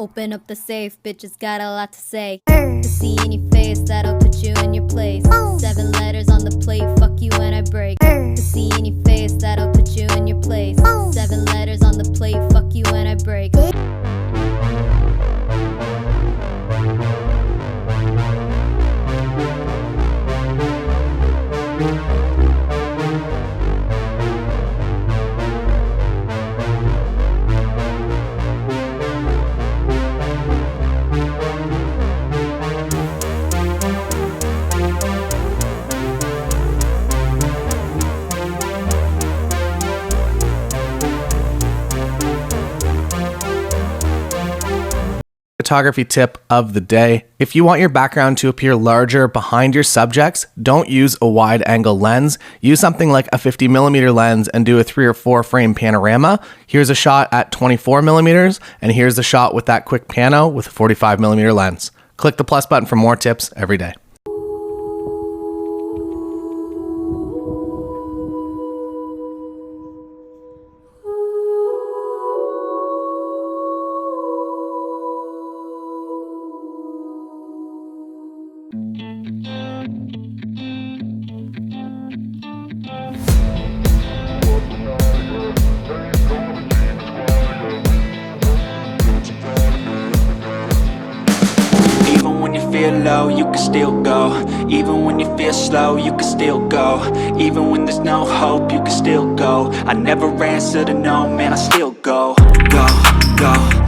Open up the safe, bitches got a lot to say. To see in your face, that'll put you in your place. 7 letters on the plate, fuck you when I break. To see in your face, that'll put you in your place. 7 letters on the plate, fuck you when I break. Photography tip of the day. If you want your background to appear larger behind your subjects, don't use a wide angle lens. Use something like a 50mm lens and do a 3 or 4 frame panorama. Here's a shot at 24mm, and here's the shot with that quick pano with a 45mm lens. Click the plus button for more tips every day. Feel low, you can still go. Even when you feel slow, you can still go. Even when there's no hope, you can still go. I never answer to no, man, I still go. Go, go.